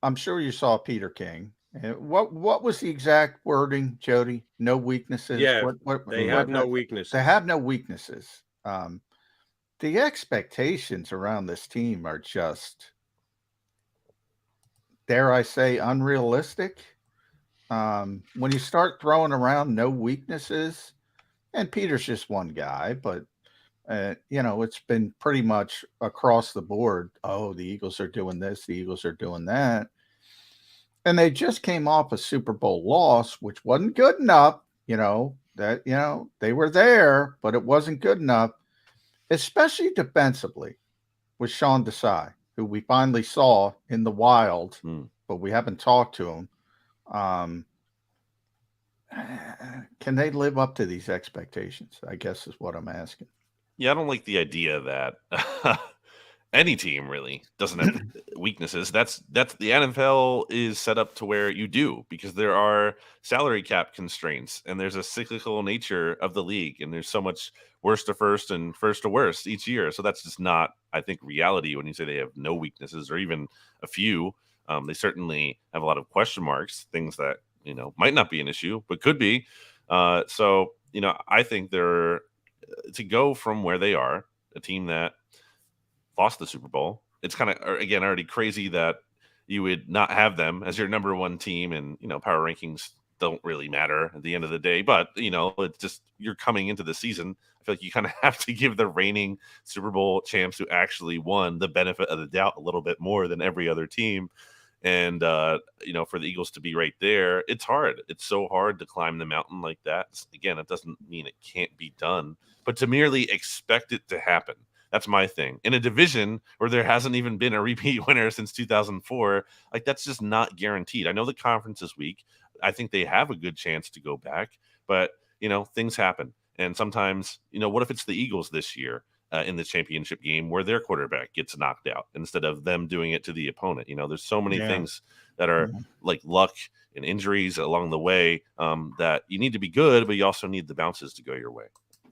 I'm sure you saw Peter King. What was the exact wording, Jody? No weaknesses. Yeah, they have no They weaknesses. have no weaknesses. The expectations around this team are just, dare I say, unrealistic. When you start throwing around no weaknesses, and Peter's just one guy, but it's been pretty much across the board. Oh, the Eagles are doing this, the Eagles are doing that. And they just came off a Super Bowl loss, which wasn't good enough. They were there, but it wasn't good enough, especially defensively with Sean Desai, who we finally saw in the wild, but we haven't talked to him. Um, can they live up to these expectations? I guess is what I'm asking. Yeah, I don't like the idea that any team really doesn't have weaknesses. That's the NFL is set up to where you do, because there are salary cap constraints and there's a cyclical nature of the league, and there's so much worst to first and first to worst each year. So that's just not, I think, reality when you say they have no weaknesses or even a few. They certainly have a lot of question marks, things that might not be an issue but could be. So I think they're to go from where they are, a team that lost the Super Bowl. It's kind of, again, already crazy that you would not have them as your number one team, and power rankings don't really matter at the end of the day. But it's just, you're coming into the season. I feel like you kind of have to give the reigning Super Bowl champs who actually won the benefit of the doubt a little bit more than every other team. And for the Eagles to be right there, it's hard. It's so hard to climb the mountain like that. Again, it doesn't mean it can't be done, but to merely expect it to happen, that's my thing. In a division where there hasn't even been a repeat winner since 2004, like, that's just not guaranteed. I know the conference is weak. I think they have a good chance to go back, but things happen. And sometimes, what if it's the Eagles this year in the championship game where their quarterback gets knocked out instead of them doing it to the opponent? There's so many things that are like luck and injuries along the way, that you need to be good, but you also need the bounces to go your way.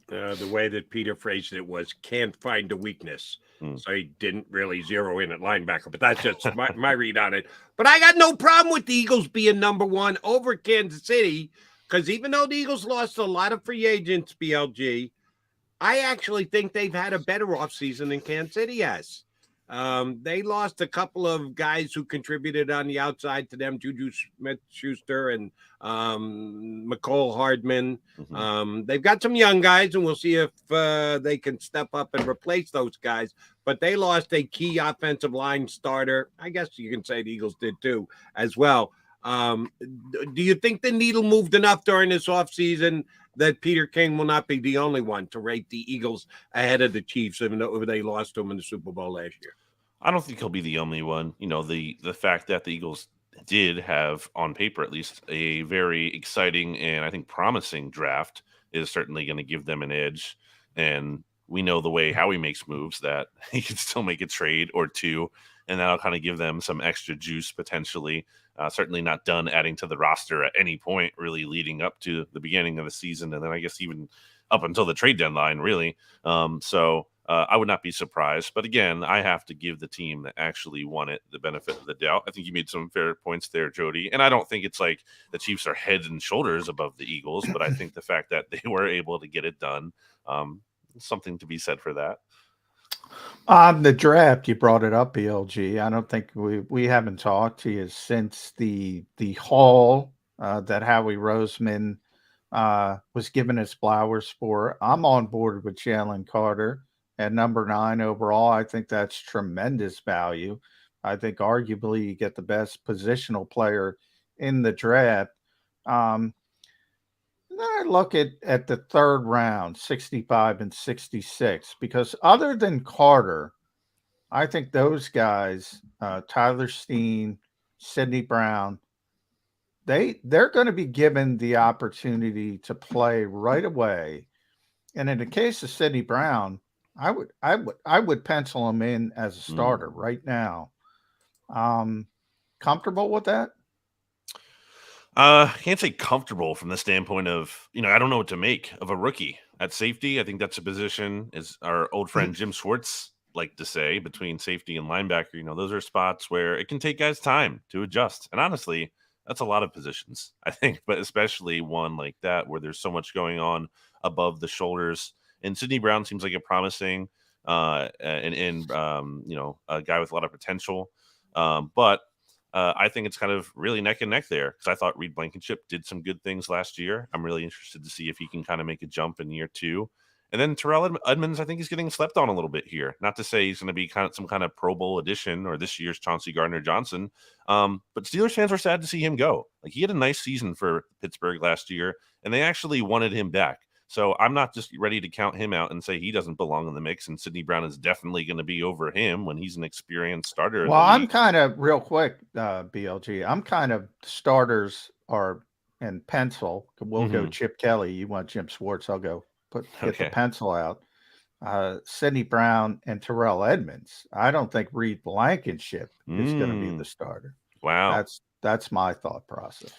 The way that Peter phrased it was can't find a weakness. So he didn't really zero in at linebacker, but that's just my read on it. But I got no problem with the Eagles being number one over Kansas City, because even though the Eagles lost a lot of free agents, BLG, I actually think they've had a better offseason than Kansas City has. They lost a couple of guys who contributed on the outside to them, Juju Smith-Schuster and McCole Hardman. They've got some young guys, and we'll see if they can step up and replace those guys. But they lost a key offensive line starter. I guess you can say the Eagles did too, as well. Do you think the needle moved enough during this offseason that Peter King will not be the only one to rate the Eagles ahead of the Chiefs, even though they lost to them in the Super Bowl last year? I don't think he'll be the only one. The fact that the Eagles did have, on paper at least, a very exciting and I think promising draft is certainly going to give them an edge. And we know the way Howie makes moves, that he can still make a trade or two, and that'll kind of give them some extra juice potentially. Certainly not done adding to the roster at any point really leading up to the beginning of the season, and then I guess even up until the trade deadline, really. So I would not be surprised. But again, I have to give the team that actually won it the benefit of the doubt. I think you made some fair points there, Jody. And I don't think it's like the Chiefs are heads and shoulders above the Eagles, but I think the fact that they were able to get it done, something to be said for that. On the draft, you brought it up, BLG. I don't think we haven't talked to you since the haul that Howie Roseman was given his flowers for. I'm on board with Jalen Carter at number 9 overall. I think that's tremendous value. I think arguably you get the best positional player in the draft. Then I look at the third round, 65 and 66, because other than Carter, I think those guys, Tyler Steen, Sidney Brown, they're going to be given the opportunity to play right away. And in the case of Sidney Brown, I would pencil him in as a starter right now. Comfortable with that? I can't say comfortable from the standpoint of, I don't know what to make of a rookie at safety. I think that's a position, as our old friend Jim Schwartz like to say, between safety and linebacker, those are spots where it can take guys time to adjust. And honestly, that's a lot of positions, I think, but especially one like that where there's so much going on above the shoulders. And Sidney Brown seems like a promising a guy with a lot of potential. But I think it's kind of really neck and neck there because I thought Reed Blankenship did some good things last year. I'm really interested to see if he can kind of make a jump in year 2. And then Terrell Edmonds, I think he's getting slept on a little bit here. Not to say he's going to be some kind of Pro Bowl addition or this year's Chauncey Gardner-Johnson. But Steelers fans were sad to see him go. Like, he had a nice season for Pittsburgh last year, and they actually wanted him back. So I'm not just ready to count him out and say he doesn't belong in the mix, and Sidney Brown is definitely going to be over him when he's an experienced starter. Well, I'm kind of real quick, BLG. I'm kind of starters are in pencil. We'll go Chip Kelly. You want Jim Schwartz? I'll go get the pencil out. Sidney Brown and Terrell Edmonds. I don't think Reed Blankenship is going to be the starter. Wow, that's my thought process.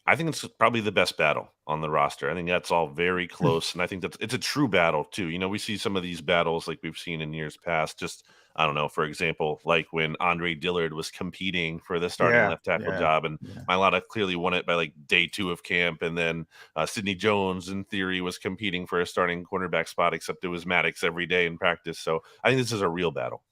I think it's probably the best battle on the roster. I think that's all very close. And I think it's a true battle too. We see some of these battles like we've seen in years past. Just, I don't know, for example, like when Andre Dillard was competing for the starting left tackle job, and Mailata clearly won it by like day 2 of camp. And then Sidney Jones, in theory, was competing for a starting cornerback spot, except it was Maddox every day in practice. So I think this is a real battle.